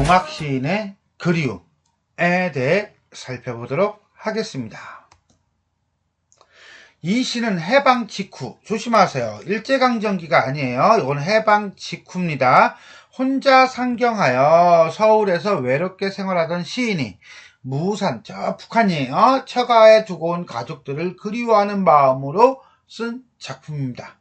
동학 시인의 그리움에 대해 살펴보도록 하겠습니다. 이 시는 해방 직후, 조심하세요. 일제강점기가 아니에요. 이건 해방 직후입니다. 혼자 상경하여 서울에서 외롭게 생활하던 시인이 무산, 저 북한이에요. 처가에 두고 온 가족들을 그리워하는 마음으로 쓴 작품입니다.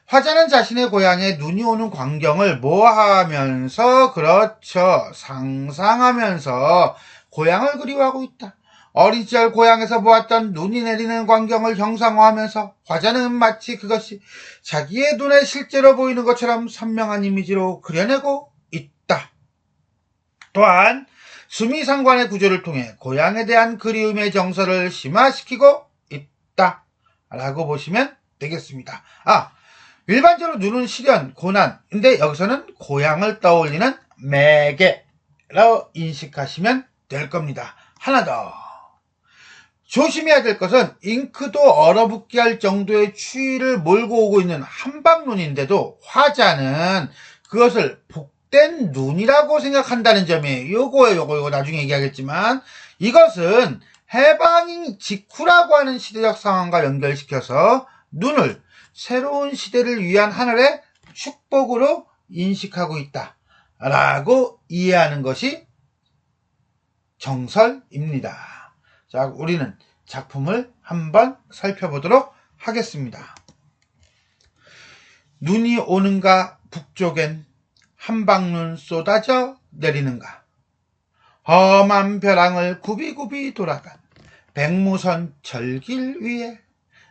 화자는 자신의 고향에 눈이 오는 광경을 모하면서, 그렇죠, 상상하면서 고향을 그리워하고 있다. 어린 시절 고향에서 보았던 눈이 내리는 광경을 형상화하면서 화자는 마치 그것이 자기의 눈에 실제로 보이는 것처럼 선명한 이미지로 그려내고 있다. 또한 수미상관의 구조를 통해 고향에 대한 그리움의 정서를 심화시키고 있다 라고 보시면 되겠습니다. 일반적으로 눈은 시련, 고난인데 여기서는 고향을 떠올리는 매개라고 인식하시면 될 겁니다. 하나 더 조심해야 될 것은 잉크도 얼어붙게 할 정도의 추위를 몰고 오고 있는 한방눈인데도 화자는 그것을 복된 눈이라고 생각한다는 점이에요. 요거 나중에 얘기하겠지만, 이것은 해방 직후라고 하는 시대적 상황과 연결시켜서 눈을 새로운 시대를 위한 하늘의 축복으로 인식하고 있다 라고 이해하는 것이 정설입니다. 자, 우리는 작품을 한번 살펴보도록 하겠습니다. 눈이 오는가 북쪽엔 한방눈 쏟아져 내리는가, 험한 벼랑을 굽이굽이 돌아간 백무선 철길 위에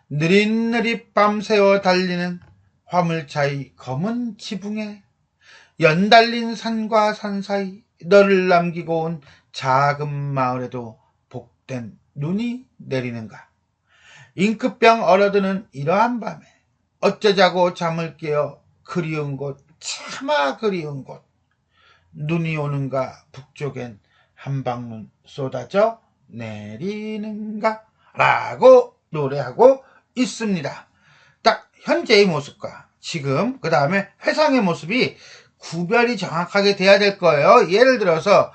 느릿느릿 밤새워 달리는 화물차의 검은 지붕에 연달린 산과 산 사이 너를 남기고 온 작은 마을에도 복된 눈이 내리는가. 잉크병 얼어드는 이러한 밤에 어쩌자고 잠을 깨어 그리운 곳, 차마 그리운 곳, 눈이 오는가 북쪽엔 한방눈 쏟아져 내리는가 라고 노래하고 있습니다. 딱 현재의 모습과 지금, 그 다음에 회상의 모습이 구별이 정확하게 돼야 될 거예요. 예를 들어서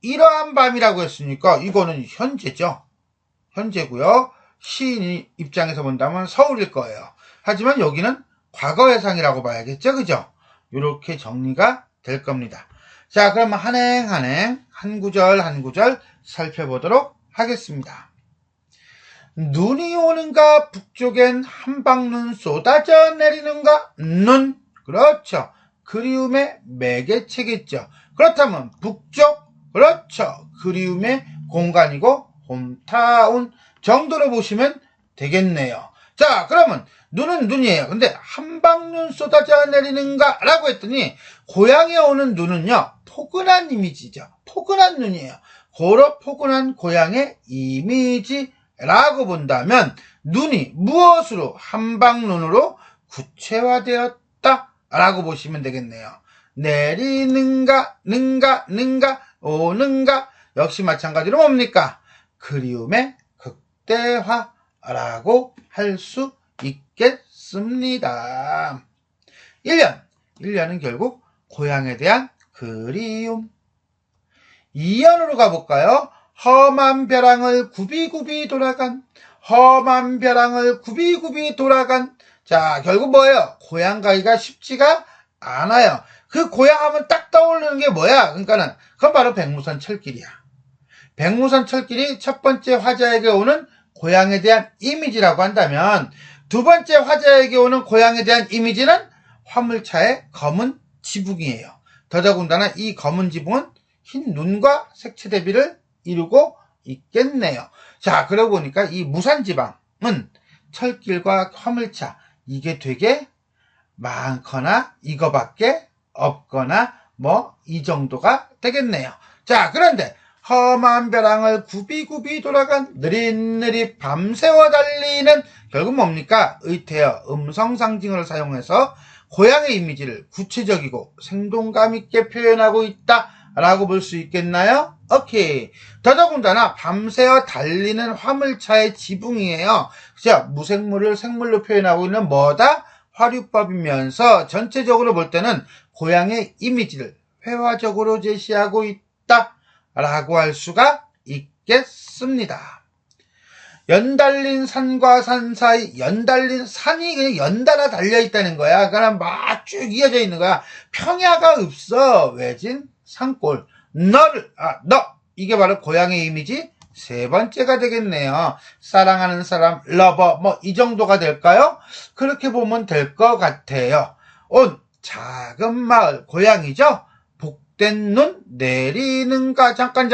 이러한 밤이라고 했으니까 이거는 현재죠. 현재고요. 시인 입장에서 본다면 서울일 거예요. 하지만 여기는 과거 회상이라고 봐야겠죠. 그죠? 이렇게 정리가 될 겁니다. 자, 그럼 한행 한 구절 한 구절 살펴보도록 하겠습니다. 눈이 오는가 북쪽엔 한방눈 쏟아져 내리는가. 눈, 그렇죠, 그리움의 매개체겠죠. 그렇다면 북쪽, 그렇죠, 그리움의 공간이고 홈타운 정도로 보시면 되겠네요. 자, 그러면 눈은 눈이에요. 근데 한방눈 쏟아져 내리는가 라고 했더니 고향에 오는 눈은요, 포근한 이미지죠. 포근한 눈이에요. 고로 포근한 고향의 이미지라고 본다면 눈이 무엇으로, 한방눈으로 구체화되었다 라고 보시면 되겠네요. 내리는가, 는가, 오는가, 역시 마찬가지로 뭡니까? 그리움의 극대화라고 할 수 있겠습니다. 1년은 결국 고향에 대한 그리움. 2년으로 가볼까요? 험한 벼랑을 굽이굽이 돌아간, 험한 벼랑을 굽이굽이 돌아간. 자, 결국 뭐예요? 고향 가기가 쉽지가 않아요. 그 고향 하면 딱 떠오르는 게 뭐야? 그러니까는 그건 바로 백무선 철길이야. 백무선 철길이 첫 번째 화자에게 오는 고향에 대한 이미지라고 한다면, 두 번째 화자에게 오는 고향에 대한 이미지는 화물차의 검은 지붕이에요. 더더군다나 이 검은 지붕은 흰 눈과 색채 대비를 이루고 있겠네요. 자, 그러고 보니까 이 무산지방은 철길과 화물차, 이게 되게 많거나 이거밖에 없거나 뭐 이 정도가 되겠네요. 자, 그런데 험한 벼랑을 굽이굽이 돌아간 느릿느릿 밤새워 달리는, 결국 뭡니까? 의태어 음성 상징어를 사용해서 고향의 이미지를 구체적이고 생동감 있게 표현하고 있다 라고 볼 수 있겠나요? 오케이. 더더군다나 밤새워 달리는 화물차의 지붕이에요. 그죠? 무생물을 생물로 표현하고 있는 뭐다? 화류법이면서 전체적으로 볼 때는 고향의 이미지를 회화적으로 제시하고 있다 라고 할 수가 있겠습니다. 연달린 산과 산 사이, 연달린 산이 그냥 연달아 달려있다는 거야. 그냥 막 쭉 이어져 있는 거야. 평야가 없어. 외진 산골. 너. 이게 바로 고향의 이미지 세 번째가 되겠네요. 사랑하는 사람, 러버, 이 정도가 될까요? 그렇게 보면 될 것 같아요. 온 작은 마을, 고향이죠? 복된 눈 내리는가? 잠깐.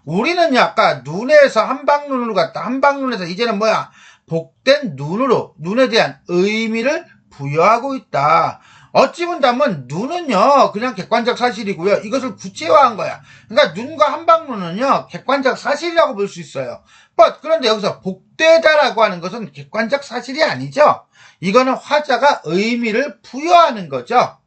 우리는 아까 눈에서 한방눈으로 갔다. 한방눈에서 이제는 뭐야? 복된 눈으로, 눈에 대한 의미를 부여하고 있다. 어찌 본다면 눈은요 그냥 객관적 사실이고요. 이것을 구체화한 거야. 그러니까 눈과 한방눈은요 객관적 사실이라고 볼 수 있어요. 그런데 여기서 복되다라고 하는 것은 객관적 사실이 아니죠. 이거는 화자가 의미를 부여하는 거죠.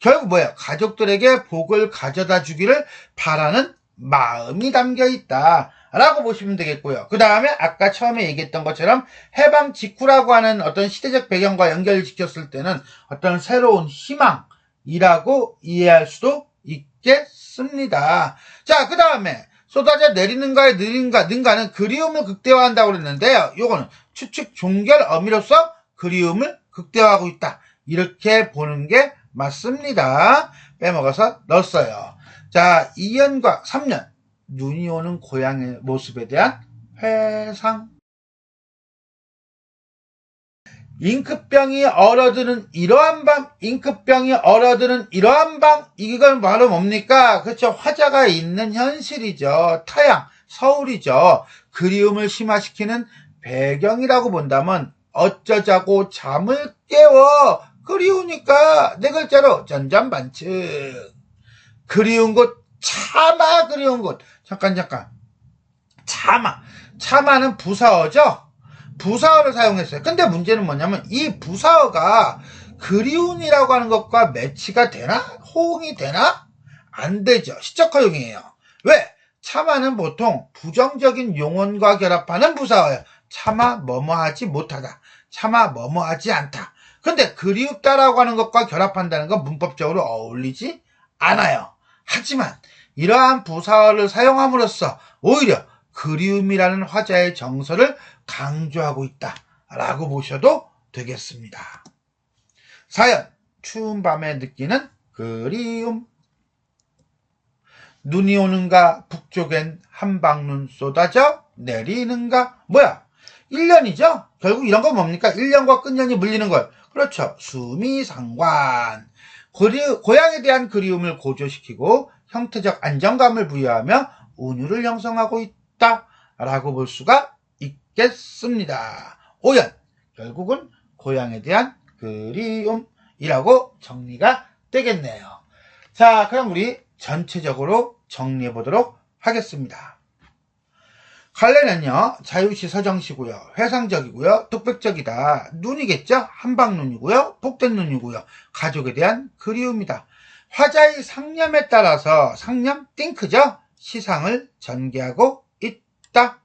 결국 뭐예요? 가족들에게 복을 가져다 주기를 바라는 마음이 담겨 있다 라고 보시면 되겠고요. 그 다음에 아까 처음에 얘기했던 것처럼 해방 직후라고 하는 어떤 시대적 배경과 연결을 지켰을 때는 어떤 새로운 희망이라고 이해할 수도 있겠습니다. 자, 그 다음에 쏟아져 내리는가의 능가는 그리움을 극대화한다고 그랬는데요. 요거는 추측 종결 어미로서 그리움을 극대화하고 있다. 이렇게 보는 게 맞습니다. 빼먹어서 넣었어요. 자, 2년과 3년. 눈이 오는 고향의 모습에 대한 회상. 잉크병이 얼어드는 이러한 밤, 이건 바로 뭡니까? 그렇죠. 화자가 있는 현실이죠. 타양, 서울이죠. 그리움을 심화시키는 배경이라고 본다면 어쩌자고 잠을 깨워. 그리우니까 네 글자로 전전반측. 그리운 곳, 참아 그리운 곳. 잠깐. 참아는 부사어죠? 부사어를 사용했어요. 근데 문제는 뭐냐면 이 부사어가 그리운이라고 하는 것과 매치가 되나? 호응이 되나? 안 되죠. 시적 허용이에요. 왜? 참아는 보통 부정적인 용언과 결합하는 부사어예요. 참아 뭐뭐하지 못하다. 참아 뭐뭐하지 않다. 근데 그리웠다라고 하는 것과 결합한다는 건 문법적으로 어울리지 않아요. 하지만 이러한 부사어를 사용함으로써 오히려 그리움이라는 화자의 정서를 강조하고 있다라고 보셔도 되겠습니다. 사연, 추운 밤에 느끼는 그리움. 눈이 오는가 북쪽엔 한방눈 쏟아져 내리는가. 뭐야? 1년이죠? 결국 이런 건 뭡니까? 1년과 끝년이 물리는 걸. 그렇죠. 수미상관. 고향에 대한 그리움을 고조시키고 형태적 안정감을 부여하며 운율을 형성하고 있다라고 볼 수가 있겠습니다. 오연, 결국은 고향에 대한 그리움이라고 정리가 되겠네요. 자, 그럼 우리 전체적으로 정리해 보도록 하겠습니다. 갈래는요, 자유시 서정시고요, 회상적이고요, 독백적이다. 눈이겠죠? 한방눈이고요, 복된 눈이고요, 가족에 대한 그리움이다. 화자의 상념에 따라서 상념 띵크죠? 시상을 전개하고 있다.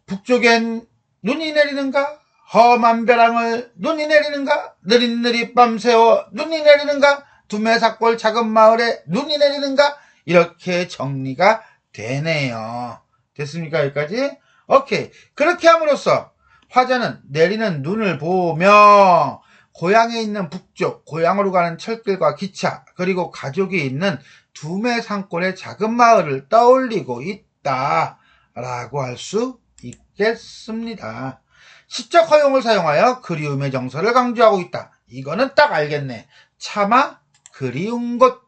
북쪽엔 눈이 내리는가? 험한 벼랑을 눈이 내리는가? 느릿느릿 밤새워 눈이 내리는가? 두메삭골 작은 마을에 눈이 내리는가? 이렇게 정리가 되네요. 됐습니까? 여기까지? 오케이. 그렇게 함으로써 화자는 내리는 눈을 보며 고향에 있는 북쪽, 고향으로 가는 철길과 기차, 그리고 가족이 있는 두메산골의 작은 마을을 떠올리고 있다라고 할 수 있겠습니다. 시적 허용을 사용하여 그리움의 정서를 강조하고 있다. 이거는 딱 알겠네. 차마 그리운 곳.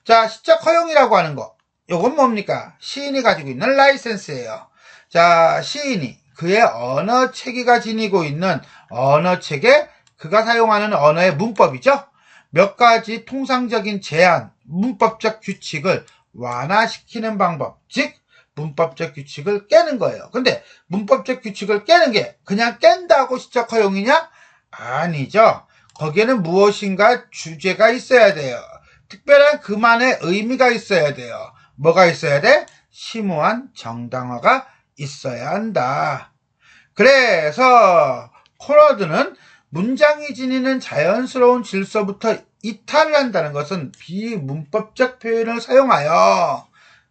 자, 시적 허용이라고 하는 거. 요건 뭡니까? 시인이 가지고 있는 라이센스예요. 자, 시인이 그의 언어 체계가 지니고 있는 언어 체계, 그가 사용하는 언어의 문법이죠. 몇 가지 통상적인 제한, 문법적 규칙을 완화시키는 방법, 즉 문법적 규칙을 깨는 거예요. 근데 문법적 규칙을 깨는 게 그냥 깬다고 시적 허용이냐? 아니죠. 거기에는 무엇인가 주제가 있어야 돼요. 특별한 그만의 의미가 있어야 돼요. 뭐가 있어야 돼? 심오한 정당화가 있어야 한다. 그래서 코너드는 문장이 지니는 자연스러운 질서부터 이탈을 한다는 것은 비문법적 표현을 사용하여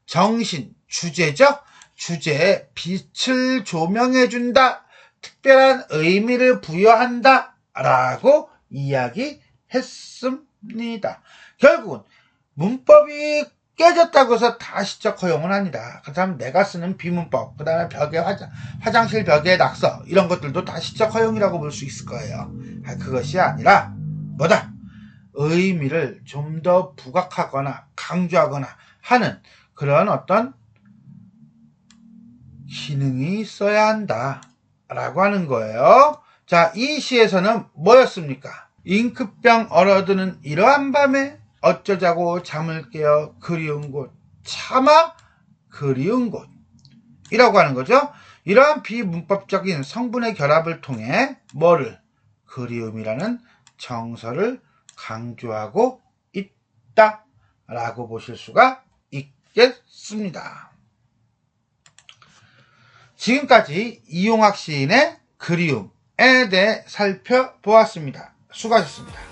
정신, 주제죠? 주제에 빛을 조명해준다, 특별한 의미를 부여한다 라고 이야기했습니다. 결국은 문법이 깨졌다고 해서 다 시적 허용은 아니다. 그 다음 내가 쓰는 비문법, 그 다음에 벽에 화장실 벽에 낙서 이런 것들도 다 시적 허용이라고 볼 수 있을 거예요. 그것이 아니라 뭐다? 의미를 좀 더 부각하거나 강조하거나 하는 그런 어떤 기능이 있어야 한다 라고 하는 거예요. 자, 이 시에서는 뭐였습니까? 잉크병 얼어드는 이러한 밤에 어쩌자고 잠을 깨어 그리운 곳, 차마 그리운 곳 이라고 하는 거죠. 이러한 비문법적인 성분의 결합을 통해 뭐를? 그리움이라는 정서를 강조하고 있다 라고 보실 수가 있겠습니다. 지금까지 이용학 시인의 그리움에 대해 살펴보았습니다. 수고하셨습니다.